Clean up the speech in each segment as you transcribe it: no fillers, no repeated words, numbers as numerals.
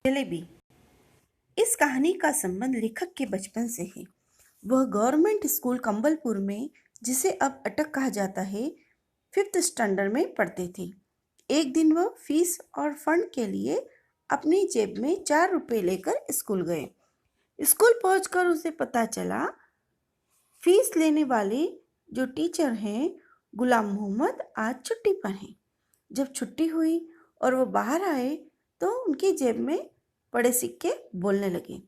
जलेबी। इस कहानी का संबंध लेखक के बचपन से है। वह गवर्नमेंट स्कूल कंबलपुर में, जिसे अब अटक कहा जाता है, 5th स्टैंडर्ड में पढ़ते थे। एक दिन वह फीस और फंड के लिए अपनी जेब में 4 रुपए लेकर स्कूल गए। स्कूल पहुंचकर उसे पता चला फीस लेने वाले जो टीचर हैं, गुलाम मोहम्मद, आज छुट्टी पर हैं। जब छुट्टी हुई और वो बाहर आए तो उनकी जेब में पड़े सिक्के बोलने लगे।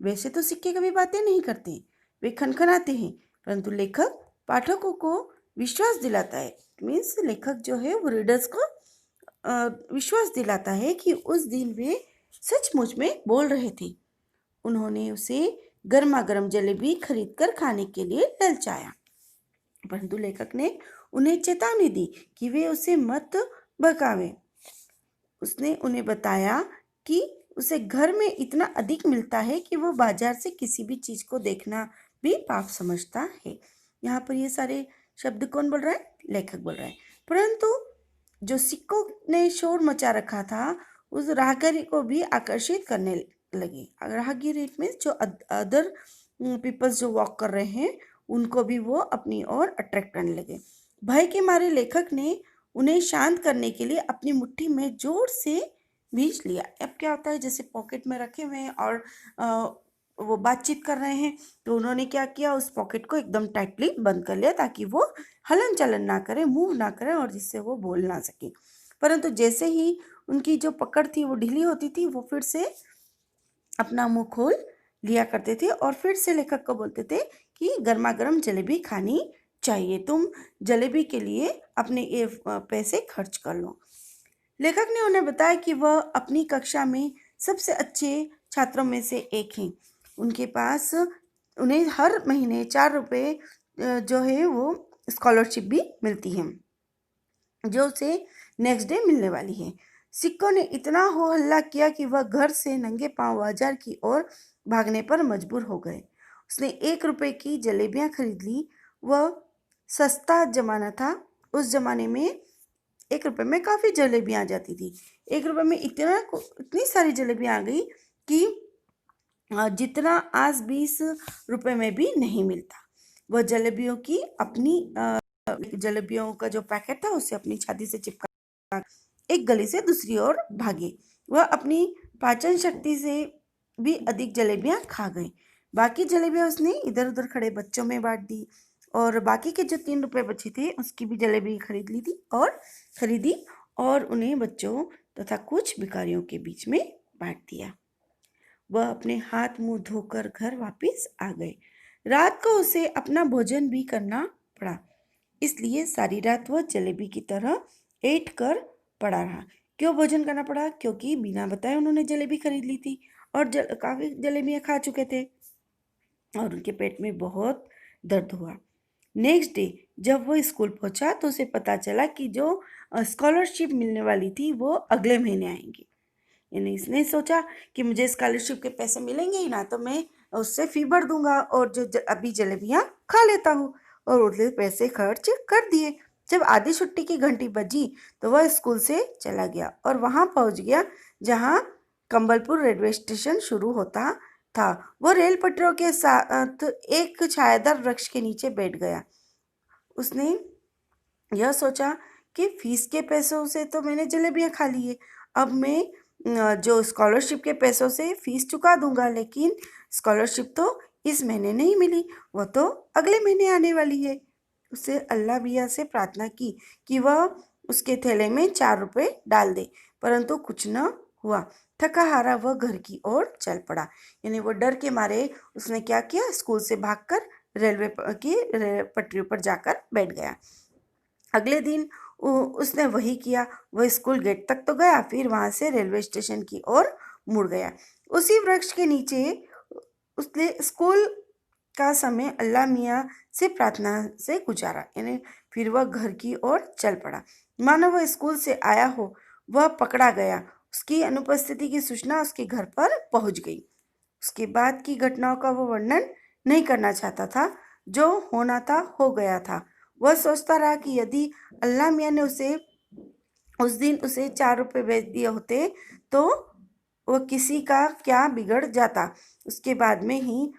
वैसे तो सिक्के कभी बातें नहीं करते, वे खनखनाते हैं, परंतु लेखक पाठकों को विश्वास दिलाता है। मीन्स लेखक जो है वो रीडर्स को विश्वास दिलाता है कि उस दिन वे सचमुच में बोल रहे थे। उन्होंने उसे गर्मा गर्म जलेबी खरीद कर खाने के लिए ललचाया, परंतु लेखक ने उन्हें चेतावनी दी कि वे उसे मत बहकावें। उसने उन्हें बताया कि उसे घर में इतना अधिक मिलता है कि वो बाजार से किसी भी चीज को देखना भी पाप समझता है। यहाँ पर ये सारे शब्द कौन बोल रहा है? लेखक बोल रहा है। परंतु जो सिक्कों ने शोर मचा रखा था, उस राहगीर को भी आकर्षित करने लगे। राहगीर इट मीन्स जो अदर पीपल्स जो वॉक कर रहे हैं, उनको भी वो अपनी ओर अट्रैक्ट करने लगे। भय के मारे लेखक ने उन्हें शांत करने के लिए अपनी मुट्ठी में जोर से भींच लिया। अब क्या होता है, जैसे पॉकेट में रखे हुए हैं और वो बातचीत कर रहे हैं, तो उन्होंने क्या किया, उस पॉकेट को एकदम टाइटली बंद कर लिया ताकि वो हलन चलन ना करे, मूव ना करे और जिससे वो बोल ना सके। परंतु जैसे ही उनकी जो पकड़ थी वो ढीली होती थी, वो फिर से अपना मुंह खोल लिया करते थे और फिर से लेखक को बोलते थे कि गर्मा गर्म जलेबी खानी चाहिए, तुम जलेबी के लिए अपने ये पैसे खर्च कर लो। लेखक ने उन्हें बताया कि वह अपनी कक्षा में सबसे अच्छे छात्रों में से एक हैं। उनके पास उन्हें हर महीने 4 रुपए जो है वो स्कॉलरशिप भी मिलती है, जो उसे नेक्स्ट डे मिलने वाली है। सिक्कों ने इतना हो हल्ला किया कि वह घर से नंगे पांव बाजार की ओर भागने पर मजबूर हो गए। उसने 1 रुपए की जलेबियां खरीद ली। वह सस्ता जमाना था। उस जमाने में 1 रुपए में काफ़ी जलेबियाँ आ जाती थी। 1 रुपए में इतनी सारी जलेबियाँ आ गई कि जितना आज 20 रुपए में भी नहीं मिलता। वह जलेबियों का जो पैकेट था उसे अपनी छाती से चिपका एक गली से दूसरी ओर भागे। वह अपनी पाचन शक्ति से भी अधिक जलेबियाँ खा गए। बाकी जलेबियाँ उसने इधर उधर खड़े बच्चों में बांट दी और बाकी के जो 3 रुपए बचे थे उसकी भी जलेबी खरीदी और उन्हें बच्चों तथा कुछ भिखारियों के बीच में बांट दिया। वह अपने हाथ मुंह धोकर घर वापस आ गए। रात को उसे अपना भोजन भी करना पड़ा, इसलिए सारी रात वह जलेबी की तरह ऐंठ कर पड़ा रहा। क्यों भोजन करना पड़ा? क्योंकि बिना बताए उन्होंने जलेबी खरीद ली थी और काफ़ी जलेबियाँ खा चुके थे और उनके पेट में बहुत दर्द हुआ। नेक्स्ट डे जब वो स्कूल पहुंचा तो उसे पता चला कि जो स्कॉलरशिप मिलने वाली थी वो अगले महीने आएंगी। यानी इसने सोचा कि मुझे स्कॉलरशिप के पैसे मिलेंगे ही ना, तो मैं उससे फी भर दूंगा और अभी जलेबियाँ खा लेता हूँ, और उसने पैसे खर्च कर दिए। जब आधी छुट्टी की घंटी बजी तो वह स्कूल से चला गया और वहाँ पहुँच गया जहाँ कंबलपुर रेलवे स्टेशन शुरू होता था। वो रेल पटरियों के साथ एक छायादार वृक्ष के नीचे बैठ गया। उसने यह सोचा कि फीस के पैसों से तो मैंने जलेबियाँ खा ली है, अब मैं जो स्कॉलरशिप के पैसों से फीस चुका दूंगा, लेकिन स्कॉलरशिप तो इस महीने नहीं मिली, वह तो अगले महीने आने वाली है। उसे अल्लाह मियाँ से प्रार्थना की कि वह उसके थैले में 4 रुपए डाल दे, परंतु कुछ न हुआ। थका हारा वह घर की ओर चल पड़ा। यानी वो डर के मारे उसने क्या किया, स्कूल से भागकर रेलवे की पटरी पर जाकर बैठ गया। अगले दिन उसने वही किया। वह स्कूल गेट तक तो गया, फिर वहां से रेलवे स्टेशन की ओर मुड़ गया। उसी वृक्ष के नीचे उसने स्कूल का समय अल्लाह मियाँ से प्रार्थना से गुजारा। यानी फिर वह घर की ओर चल पड़ा। मानो वह स्कूल से आया हो, वह पकड़ा गया। उसकी अनुपस्थिति की सूचना उसके घर पर पहुंच गई। उसके बाद की घटनाओं का वो वर्णन नहीं करना चाहता था। जो होना था हो गया था। वह सोचता रहा कि यदि अल्लाह मियाँ ने उस दिन उसे 4 रुपए भेज दिए होते तो वो किसी का क्या बिगड़ जाता। उसके बाद में ही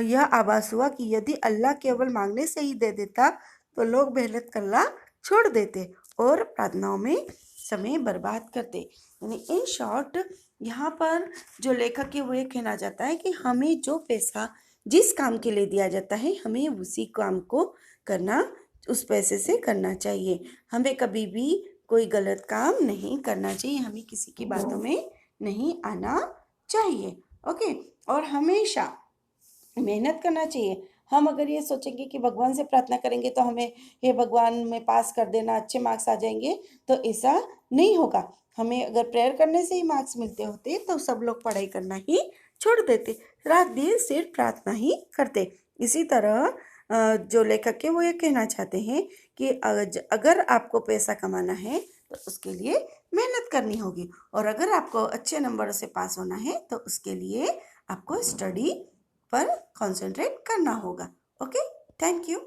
यह आभास हुआ कि यदि अल्लाह केवल मांगने से ही दे देता तो लोग मेहनत करना छोड़ देते और प्रार्थनाओं में समय बर्बाद करते। यानी इन शॉर्ट यहाँ पर जो लेखक है वो ये कहना चाहता है कि हमें जो पैसा जिस काम के लिए दिया जाता है हमें उसी काम को करना, उस पैसे से करना चाहिए। हमें कभी भी कोई गलत काम नहीं करना चाहिए, हमें किसी की बातों में नहीं आना चाहिए। ओके, और हमेशा मेहनत करना चाहिए। हम अगर ये सोचेंगे कि भगवान से प्रार्थना करेंगे तो हमें हे भगवान में पास कर देना, अच्छे मार्क्स आ जाएंगे, तो ऐसा नहीं होगा। हमें अगर प्रेयर करने से ही मार्क्स मिलते होते तो सब लोग पढ़ाई करना ही छोड़ देते, रात दिन सिर्फ प्रार्थना ही करते। इसी तरह जो लेखक है वो ये कहना चाहते हैं कि अगर आपको पैसा कमाना है तो उसके लिए मेहनत करनी होगी, और अगर आपको अच्छे नंबरों से पास होना है तो उसके लिए आपको स्टडी पर कंसंट्रेट करना होगा। Okay, thank you.